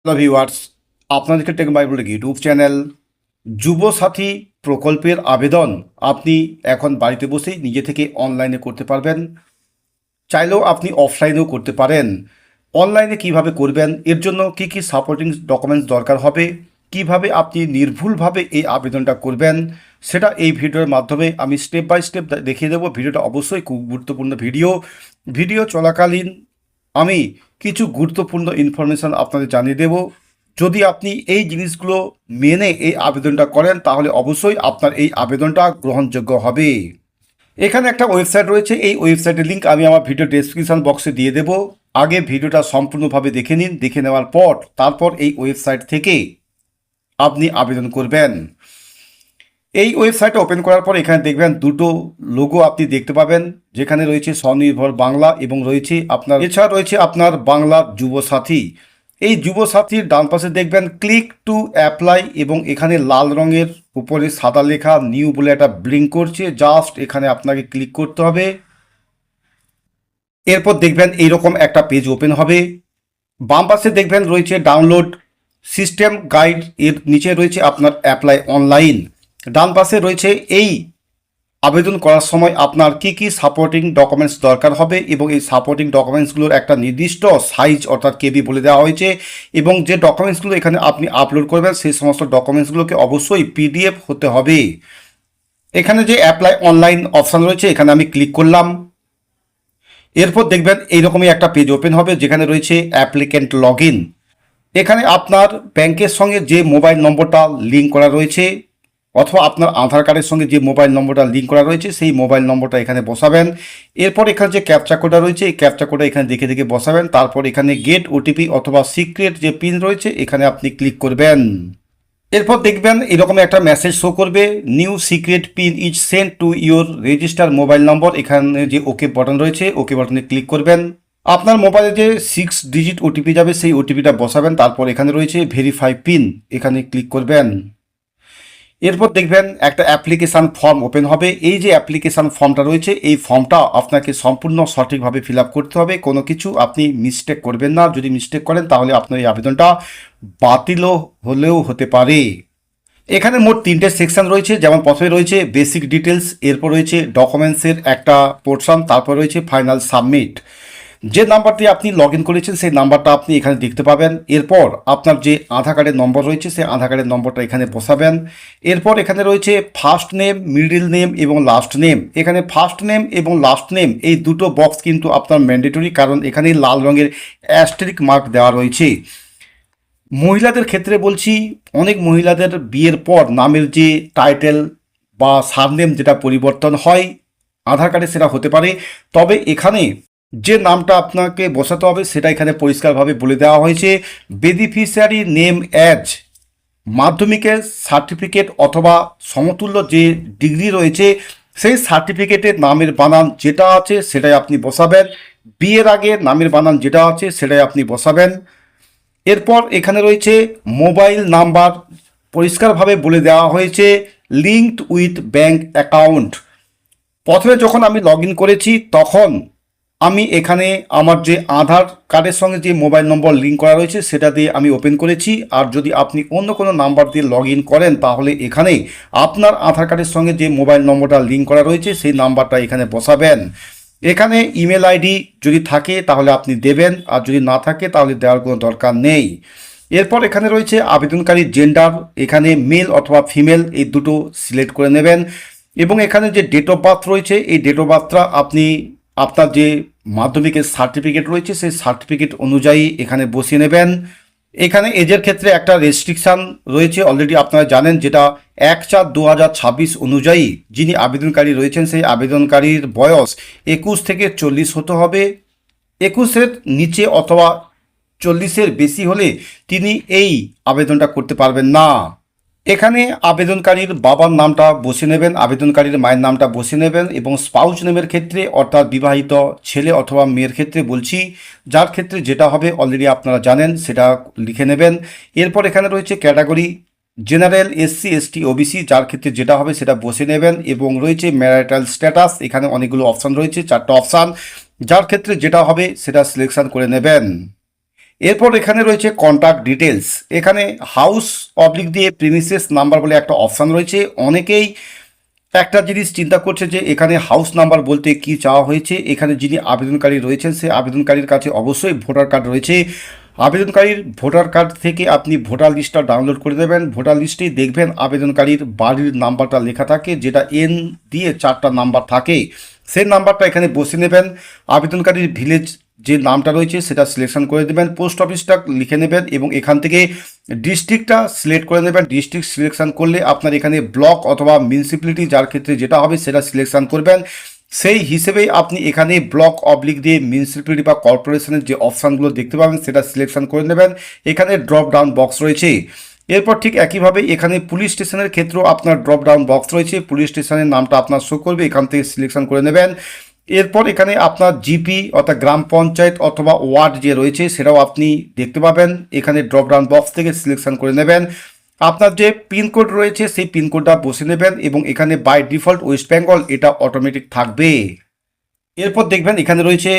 Hello viewers, আপনাদেরকে tech bible YouTube channel Yuvasathi প্রকল্পের আবেদন আপনি এখন বাড়িতে বসেই নিজে থেকে অনলাইনে করতে পারবেন। চাইলেও আপনি অফলাইনেও করতে পারেন। অনলাইনে কিভাবে করবেন, এর জন্য কি কি সাপোর্টিং ডকুমেন্টস দরকার হবে, কিভাবে আপনি নির্ভুলভাবে এই আবেদনটা করবেন, সেটা এই ভিডিওর মাধ্যমে আমি স্টেপ বাই স্টেপ দেখিয়ে দেবো। ভিডিওটা অবশ্যই খুব গুরুত্বপূর্ণ ভিডিও চলাকালীন আমি কিছু গুরুত্বপূর্ণ ইনফরমেশান আপনাদের জানিয়ে দেব। যদি আপনি এই জিনিসগুলো মেনে এই আবেদনটা করেন তাহলে অবশ্যই আপনার এই আবেদনটা গ্রহণযোগ্য হবে। এখানে একটা ওয়েবসাইট রয়েছে, এই ওয়েবসাইটের লিঙ্ক আমি আমার ভিডিও ডেসক্রিপশন বক্সে দিয়ে দেব। আগে ভিডিওটা সম্পূর্ণভাবে দেখে নিন, দেখে নেওয়ার পর তারপর এই ওয়েবসাইট থেকে আপনি আবেদন করবেন। এই ওয়েবসাইটটা ওপেন করার পর এখানে দেখবেন দুটো লোগো আপনি দেখতে পাবেন, যেখানে রয়েছে স্বনির্ভর বাংলা এবং রয়েছে আপনার এছাড়া রয়েছে আপনার বাংলা যুবসাথী। এই যুবসাথীর ডান পাশে দেখবেন ক্লিক টু অ্যাপ্লাই এবং এখানে লাল রঙের উপরে সাদা লেখা নিউ বলে একটা ব্লিঙ্ক করছে, জাস্ট এখানে আপনাকে ক্লিক করতে হবে। এরপর দেখবেন এইরকম একটা পেজ ওপেন হবে। বাম পাশে দেখবেন রয়েছে ডাউনলোড সিস্টেম গাইড, এর নিচে রয়েছে আপনার অ্যাপ্লাই অনলাইন। ডান পাশে রয়েছে এই আবেদন করার সময় আপনার কি কি সাপোর্টিং ডকুমেন্টস দরকার হবে এবং এই সাপোর্টিং ডকুমেন্টসগুলোর একটা নির্দিষ্ট সাইজ অর্থাৎ কেবি বলে দেওয়া হয়েছে এবং যে ডকুমেন্টসগুলো এখানে আপনি আপলোড করবেন সেই সমস্ত ডকুমেন্টসগুলোকে অবশ্যই পিডিএফ হতে হবে। এখানে যে অ্যাপ্লাই অনলাইন অপশান রয়েছে এখানে আমি ক্লিক করলাম। এরপর দেখবেন এইরকমই একটা পেজ ওপেন হবে যেখানে রয়েছে অ্যাপ্লিক্যান্ট লগ ইন। এখানে আপনার ব্যাংকের সঙ্গে যে মোবাইল নম্বরটা লিঙ্ক করা রয়েছে অথবা আপনার আধার কার্ডের সঙ্গে যে মোবাইল নম্বরটা লিঙ্ক করা রয়েছে সেই মোবাইল নম্বরটা এখানে বসাবেন। এরপর এখানে যে ক্যাপচা কোডটা রয়েছে এই ক্যাপচা কোডটা এখানে দেখে দেখে বসাবেন। তারপর এখানে গেট ওটিপি অথবা সিক্রেট যে পিন রয়েছে এখানে আপনি ক্লিক করবেন। এরপর দেখবেন এরকম একটা মেসেজ শো করবে, new secret pin is sent to your register mobile number. এখানে যে ওকে বাটন রয়েছে ওকে বাটনে ক্লিক করবেন। আপনার মোবাইলে যে 6 ডিজিট ওটিপি যাবে সেই ওটিপিটা বসাবেন। তারপর এখানে রয়েছে ভেরিফাই পিন, এখানে ক্লিক করবেন। এরপর দেখবেন একটা অ্যাপ্লিকেশান ফর্ম ওপেন হবে। এই যে অ্যাপ্লিকেশান ফর্মটা রয়েছে এই ফর্মটা আপনাকে সম্পূর্ণ সঠিকভাবে ফিল আপ করতে হবে, কোনো কিছু আপনি মিস্টেক করবেন না। যদি মিস্টেক করেন তাহলে আপনার এই আবেদনটা বাতিলও হলেও হতে পারে। এখানে মোট 3টে সেকশন রয়েছে, যেমন প্রথমে রয়েছে বেসিক ডিটেলস, এরপর রয়েছে ডকুমেন্টসের একটা পোর্শন, তারপর রয়েছে ফাইনাল সাবমিট। যে নাম্বারটি আপনি লগ ইন করেছেন সেই নাম্বারটা আপনি এখানে দেখতে পাবেন। এরপর আপনার যে আধার কার্ডের নম্বর রয়েছে সেই আধার কার্ডের নম্বরটা এখানে বসাবেন। এরপর এখানে রয়েছে ফার্স্ট নেম, মিডল নেম এবং লাস্ট নেম। এখানে ফার্স্ট নেম এবং লাস্ট নেম এই দুটো বক্স কিন্তু আপনার ম্যান্ডেটরি, কারণ এখানে লাল রঙের অ্যাস্টেরিক মার্ক দেওয়া রয়েছে। মহিলাদের ক্ষেত্রে বলছি, অনেক মহিলাদের বিয়ের পর নামের যে টাইটেল বা সারনেম যেটা পরিবর্তন হয় আধার কার্ডে সেটা হতে পারে, তবে এখানে যে নামটা আপনাকে বসাতে হবে সেটা এখানে পরিষ্কারভাবে বলে দেওয়া হয়েছে। বেনিফিশিয়ারি নেম অ্যাজ মাধ্যমিকের সার্টিফিকেট অথবা সমতুল্য যে ডিগ্রি রয়েছে সেই সার্টিফিকেটের নামের বানান যেটা আছে সেটাই আপনি বসাবেন। বিয়ের আগে নামের বানান যেটা আছে সেটাই আপনি বসাবেন। এরপর এখানে রয়েছে মোবাইল নাম্বার, পরিষ্কারভাবে বলে দেওয়া হয়েছে লিঙ্কড উইথ ব্যাঙ্ক অ্যাকাউন্ট। প্রথমে যখন আমি লগ ইন করেছি তখন আমি এখানে আমার যে আধার কার্ডের সঙ্গে যে মোবাইল নম্বর লিঙ্ক করা রয়েছে সেটা দিয়ে আমি ওপেন করেছি। আর যদি আপনি অন্য কোনো নাম্বার দিয়ে লগ ইন করেন তাহলে এখানে আপনার আধার কার্ডের সঙ্গে যে মোবাইল নম্বরটা লিঙ্ক করা রয়েছে সেই নাম্বারটা এখানে বসাবেন। এখানে ইমেল আইডি যদি থাকে তাহলে আপনি দেবেন, আর যদি না থাকে তাহলে দেওয়ার কোনো দরকার নেই। এরপর এখানে রয়েছে আবেদনকারীর জেন্ডার, এখানে মেল অথবা ফিমেল এই দুটো সিলেক্ট করে নেবেন। এবং এখানে যে ডেট অফ বার্থ রয়েছে এই ডেট অফ বার্থটা আপনি আপনার যে মাধ্যমিকের সার্টিফিকেট রয়েছে সেই সার্টিফিকেট অনুযায়ী এখানে বসিয়ে নেবেন। এখানে এজের ক্ষেত্রে একটা রেস্ট্রিকশান রয়েছে, অলরেডি আপনারা জানেন, যেটা 1/4/2026 অনুযায়ী যিনি আবেদনকারী রয়েছেন সেই আবেদনকারীর বয়স 21 থেকে 40 হতে হবে। 21-এর নিচে অথবা 40-এর বেশি হলে তিনি এই আবেদনটা করতে পারবেন না। এখানে আবেদনকারীর বাবার নামটা বসে নেবেন, আবেদনকারীর মায়ের নামটা বসে নেবেন এবং স্পাউস নেমের ক্ষেত্রে অর্থাৎ বিবাহিত ছেলে অথবা মেয়ের ক্ষেত্রে বলছি, যার ক্ষেত্রে যেটা হবে অলরেডি আপনারা জানেন সেটা লিখে নেবেন। এরপর এখানে রয়েছে category general, SC, ST, OBC, যার ক্ষেত্রে যেটা হবে সেটা বসে নেবেন। এবং রয়েছে ম্যারিটাল স্ট্যাটাস, এখানে অনেকগুলো অপশান রয়েছে, 4টে অপশান, যার ক্ষেত্রে যেটা হবে সেটা সিলেকশান করে নেবেন। এরপর এখানে রয়েছে কন্ট্যাক্ট ডিটেলস। এখানে হাউস অবলিক দিয়ে প্রিমিসেস নাম্বার বলে একটা অপশান রয়েছে। অনেকেই একটা জিনিস চিন্তা করছে যে এখানে হাউস নাম্বার বলতে কি চাওয়া হয়েছে। এখানে যিনি আবেদনকারী রয়েছেন সে আবেদনকারীর কাছে অবশ্যই ভোটার কার্ড রয়েছে। আবেদনকারীর ভোটার কার্ড থেকে আপনি ভোটার লিস্টটা ডাউনলোড করে দেবেন। ভোটার লিস্টেই দেখবেন আবেদনকারীর বাড়ির নাম্বারটা লেখা থাকে, যেটা এন দিয়ে 4টা নাম্বার থাকে। সেই নাম্বারটা এখানে বসে নেবেন। আবেদনকারীর ভিলেজ যে নামটা রয়েছে সেটা সিলেকশন করে দেবেন, পোস্ট অফিসটা লিখে নেবেন এবং এখান থেকে ডিস্ট্রিক্টটা সিলেক্ট করে নেবেন। ডিস্ট্রিক্ট সিলেকশন করলে আপনার এখানে ব্লক অথবা মিউনিসিপ্যালিটি যার ক্ষেত্রে যেটা হবে সেটা সিলেকশন করবেন। সেই হিসেবেই আপনি এখানে ব্লক অবলিক দিয়ে মিউনিসিপ্যালিটি বা কর্পোরেশনের যে অপশানগুলো দেখতে পাবেন সেটা সিলেকশন করে নেবেন। এখানে ড্রপ ডাউন বক্স রয়েছে। এরপর ঠিক একইভাবে এখানে পুলিশ স্টেশনের ক্ষেত্রেও আপনার ড্রপ ডাউন বক্স রয়েছে। পুলিশ স্টেশনের নামটা আপনার শো করবে, এখান থেকে সিলেকশন করে নেবেন। এরপর এখানে আপনার জিপি অর্থাৎ গ্রাম পঞ্চায়েত অথবা ওয়ার্ড যে রয়েছে সেটাও আপনি দেখতে পাবেন। এখানে ড্রপ ডাউন বক্স থেকে সিলেকশন করে নেবেন। আপনার যে পিনকোড রয়েছে সেই পিনকোডটা বসে নেবেন এবং এখানে বাই ডিফল্ট ওয়েস্ট বেঙ্গল এটা অটোমেটিক থাকবে। এরপর দেখবেন এখানে রয়েছে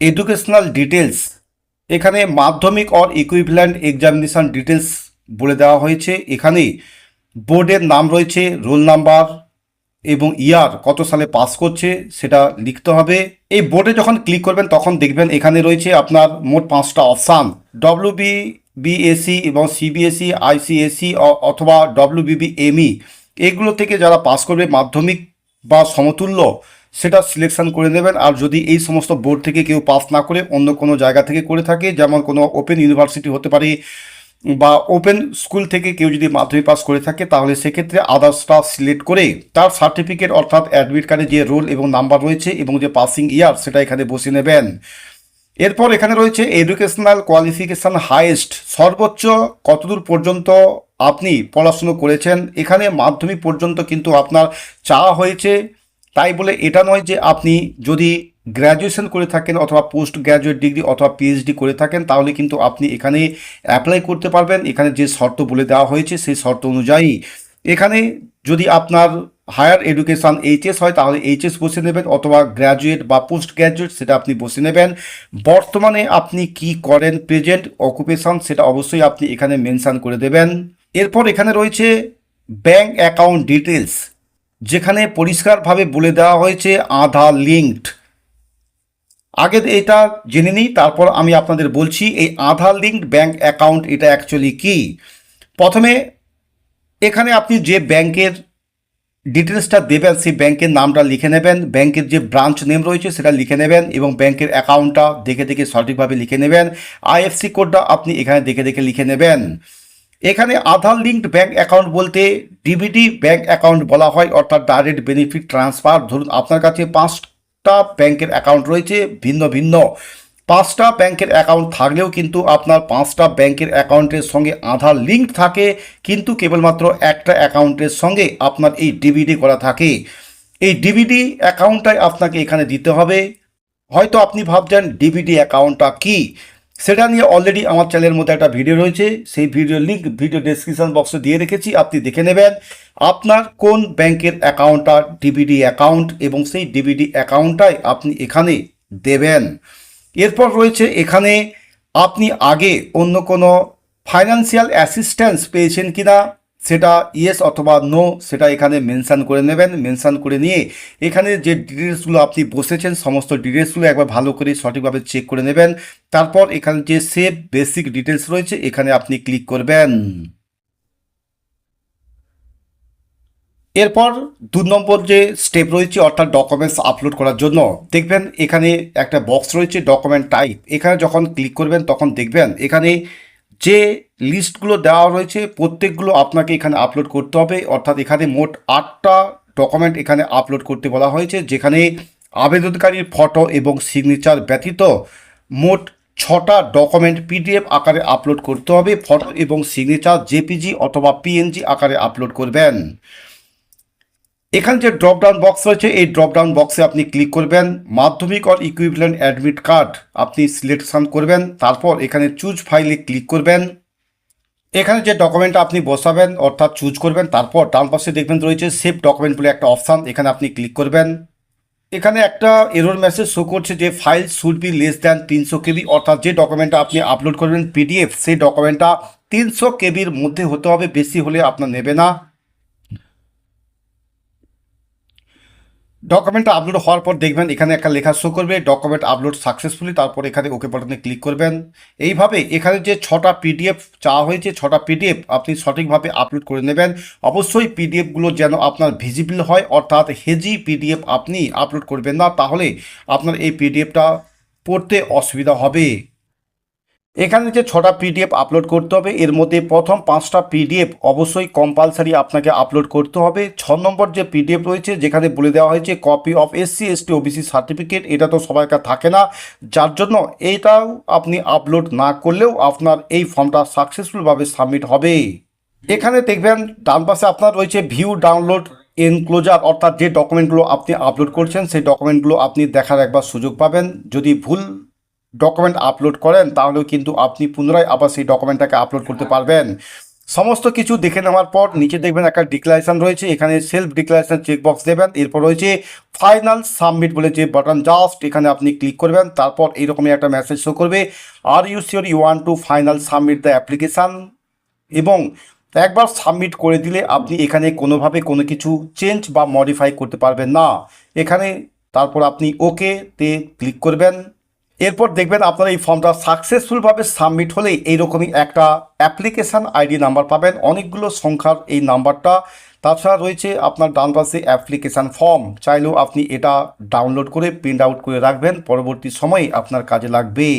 এডুকেশনাল ডিটেলস। এখানে মাধ্যমিক অর ইকুইভ্যালেন্ট এক্সামিনেশন ডিটেলস বলে দেওয়া হয়েছে। এখানে বোর্ডের নাম রয়েছে, রোল নাম্বার এবং ইয়ার কত সালে পাস করছে সেটা লিখতে হবে। এই বোর্ডে যখন ক্লিক করবেন তখন দেখবেন এখানে রয়েছে আপনার মোট 5টা অপশান, বিএসসি এবং সিবিএসই, আইসিএসই অথবা ডব্লিউবিবিএমই। এগুলো থেকে যারা পাস করবে মাধ্যমিক বা সমতুল্য সেটা সিলেকশন করে নেবেন। আর যদি এই সমস্ত বোর্ড থেকে কেউ পাস না করে অন্য কোনো জায়গা থেকে করে থাকে, যেমন কোনো ওপেন ইউনিভার্সিটি হতে পারে বা ওপেন স্কুল থেকে কেউ যদি মাধ্যমিক পাস করে থাকে, তাহলে সেক্ষেত্রে আদার্সটা সিলেক্ট করে তার সার্টিফিকেট অর্থাৎ অ্যাডমিট কার্ডে যে রোল এবং নাম্বার রয়েছে এবং যে পাসিং ইয়ার সেটা এখানে বসিয়ে নেবেন। এরপর এখানে রয়েছে এডুকেশনাল কোয়ালিফিকেশান হাইয়েস্ট, সর্বোচ্চ কতদূর পর্যন্ত আপনি পড়াশুনো করেছেন। এখানে মাধ্যমিক পর্যন্ত কিন্তু আপনার চাওয়া হয়েছে, তাই বলে এটা নয় যে আপনি যদি গ্র্যাজুয়েশন করে থাকেন অথবা পোস্ট গ্র্যাজুয়েট ডিগ্রি অথবা পিএইচডি করে থাকেন তাহলে কিন্তু আপনি এখানে অ্যাপ্লাই করতে পারবেন। এখানে যে শর্ত বলে দেওয়া হয়েছে সেই শর্ত অনুযায়ী এখানে যদি আপনার হায়ার এডুকেশান এইচএস হয় তাহলে এইচএস বসে নেবেন অথবা গ্র্যাজুয়েট বা পোস্ট গ্র্যাজুয়েট সেটা আপনি বসে নেবেন। বর্তমানে আপনি কি করেন, প্রেজেন্ট অকুপেশন, সেটা অবশ্যই আপনি এখানে মেনশান করে দেবেন। এরপর এখানে রয়েছে ব্যাঙ্ক অ্যাকাউন্ট ডিটেলস, যেখানে পরিষ্কারভাবে বলে দেওয়া হয়েছে আধার লিঙ্কড। আগে এটা জেনে নিই, তারপর আমি আপনাদের বলছি এই আধার লিঙ্কড ব্যাঙ্ক অ্যাকাউন্ট এটা অ্যাকচুয়ালি কি। প্রথমে এখানে আপনি যে ব্যাংকের ডিটেলসটা দেবেন সেই ব্যাংকের নামটা লিখে নেবেন, ব্যাংকের যে ব্রাঞ্চ নেম রয়েছে সেটা লিখে নেবেন এবং ব্যাংকের অ্যাকাউন্টটা দেখে দেখে সঠিকভাবে লিখে নেবেন। আইএফসি কোডটা আপনি এখানে দেখে দেখে লিখে নেবেন। এখানে আধার লিঙ্কড ব্যাঙ্ক অ্যাকাউন্ট বলতে ডিবিটি ব্যাঙ্ক অ্যাকাউন্ট বলা হয়, অর্থাৎ ডাইরেক্ট বেনিফিট ট্রান্সফার। ধরুন আপনার কাছে 5টা ব্যাংকের অ্যাকাউন্ট রয়েছে, ভিন্ন ভিন্ন 5টা ব্যাংকের অ্যাকাউন্ট থাকলেও কিন্তু আপনার 5টা ব্যাংকের অ্যাকাউন্টের সঙ্গে আধার লিঙ্ক থাকে, কিন্তু কেবলমাত্র একটা অ্যাকাউন্টের সঙ্গে আপনার এই ডিবিডি করা থাকে। এই ডিবিডি অ্যাকাউন্টটাই আপনাকে এখানে দিতে হবে। হয়তো আপনি ভাবছেন ডিবিডি অ্যাকাউন্টটা কি, সেটা নিয়ে অলরেডি আমার চ্যানেলের মধ্যে একটা ভিডিও রয়েছে, সেই ভিডিওর লিঙ্ক ভিডিও ডেসক্রিপশন বক্সে দিয়ে রেখেছি, আপনি দেখে নেবেন আপনার কোন ব্যাংকের অ্যাকাউন্টটা ডিবিডি অ্যাকাউন্ট এবং সেই ডিবিডি অ্যাকাউন্টটাই আপনি এখানে দেবেন। এরপর রয়েছে এখানে আপনি আগে অন্য কোনো ফাইন্যান্সিয়াল অ্যাসিস্ট্যান্স পেয়েছেন কিনা, সেটা ইয়েস অথবা নো সেটা এখানে মেনশান করে নেবেন। মেনশান করে নিয়ে এখানে যে ডিটেলসগুলো আপনি বসেছেন সমস্ত ডিটেলসগুলো একবার ভালো করে সঠিকভাবে চেক করে নেবেন। তারপর এখানে যে সেভ বেসিক ডিটেলস রয়েছে এখানে আপনি ক্লিক করবেন। এরপর 2 নম্বর যে স্টেপ রয়েছে অর্থাৎ ডকুমেন্টস আপলোড করার জন্য, দেখবেন এখানে একটা বক্স রয়েছে ডকুমেন্ট টাইপ। এখানে যখন ক্লিক করবেন তখন দেখবেন এখানে যে লিস্টগুলো দেওয়া রয়েছে প্রত্যেকগুলো আপনাকে এখানে আপলোড করতে হবে। অর্থাৎ এখানে মোট 8টা ডকুমেন্ট এখানে আপলোড করতে বলা হয়েছে, যেখানে আবেদনকারীর ফটো এবং সিগনেচার ব্যতীত মোট 6টা ডকুমেন্ট পিডিএফ আকারে আপলোড করতে হবে। ফটো এবং সিগনেচার জেপিজি অথবা পিএনজি আকারে আপলোড করবেন। এখানে যে ড্রপ ডাউন বক্স রয়েছে এই ড্রপ ডাউন বক্সে আপনি ক্লিক করবেন, মাধ্যমিক অর ইকুইভ্যালেন্ট অ্যাডমিট কার্ড আপনি সিলেকশন করবেন। তারপর এখানে চুজ ফাইলে ক্লিক করবেন। এখানে যে ডকুমেন্টটা আপনি বসাবেন অর্থাৎ চুজ করবেন, তারপর ডান পাশে দেখবেন রয়েছে সেভ ডকুমেন্ট বলে একটা অপশান, এখানে আপনি ক্লিক করবেন। এখানে একটা এরর মেসেজ শো করছে যে file should be less than 300 কেবি, অর্থাৎ যে ডকুমেন্টটা আপনি আপলোড করবেন পিডিএফ, সেই ডকুমেন্টটা 300 কেবির মধ্যে হতে হবে, বেশি হলে আপনার নেবে না। ডকুমেন্টটা আপলোড হওয়ার পর দেখবেন এখানে একটা লেখা শো করবে ডকুমেন্ট আপলোড সাকসেসফুলি, তারপর এখানে ওকে বাটনে ক্লিক করবেন। এইভাবে এখানে যে 6টা পিডিএফ চাওয়া হয়েছে, 6টা পিডিএফ আপনি সঠিকভাবে আপলোড করে নেবেন। অবশ্যই পিডিএফগুলো যেন আপনার ভিজিবল হয়, অর্থাৎ হেজি পিডিএফ আপনি আপলোড করবেন না, তাহলে আপনার এই পিডিএফটা পড়তে অসুবিধা হবে। এখানে যে 6টা পিডিএফ আপলোড করতে হবে, এর মধ্যে প্রথম 5টা পিডিএফ অবশ্যই কম্পালসারি আপনাকে আপলোড করতে হবে। 6 নম্বর যে পিডিএফ রয়েছে যেখানে বলে দেওয়া হয়েছে copy of SC ST OBC certificate, এটা তো সবার কাছে থাকে না, যার জন্য এইটাও আপনি আপলোড না করলেও আপনার এই ফর্মটা সাকসেসফুলভাবে সাবমিট হবে। এখানে দেখবেন ডান পাশে আপনার রয়েছে ভিউ ডাউনলোড এনক্লোজার, অর্থাৎ যে ডকুমেন্টগুলো আপনি আপলোড করছেন সেই ডকুমেন্টগুলো আপনি দেখার একবার সুযোগ পাবেন। যদি ভুল ডকুমেন্ট আপলোড করেন তাহলেও কিন্তু আপনি পুনরায় আবার সেই ডকুমেন্টটাকে আপলোড করতে পারবেন। সমস্ত কিছু দেখে নেওয়ার পর নিচে দেখবেন একটা ডিক্লারেশন রয়েছে, এখানে সেলফ ডিক্লারেশন চেকবক্স দেবেন। এরপর রয়েছে ফাইনাল সাবমিট বলে যে বাটন, জাস্ট এখানে আপনি ক্লিক করবেন। তারপর এইরকমই একটা মেসেজ শো করবে, are you sure you want to final submit the application, এবং একবার সাবমিট করে দিলে আপনি এখানে কোনোভাবে কোনো কিছু চেঞ্জ বা মডিফাই করতে পারবেন না। এখানে তারপর আপনি ওকে তে ক্লিক করবেন। এরপর দেখবেন আপনার এই ফর্মটা সাকসেসফুলভাবে সাবমিট হলে এইরকমই একটা অ্যাপ্লিকেশান আইডি নাম্বার পাবেন, অনেকগুলো সংখ্যার এই নাম্বারটা। তাছাড়া রয়েছে আপনার ডান পাশে অ্যাপ্লিকেশান ফর্ম, চাইলেও আপনি এটা ডাউনলোড করে প্রিন্ট আউট করে রাখবেন, পরবর্তী সময়ে আপনার কাজে লাগবে।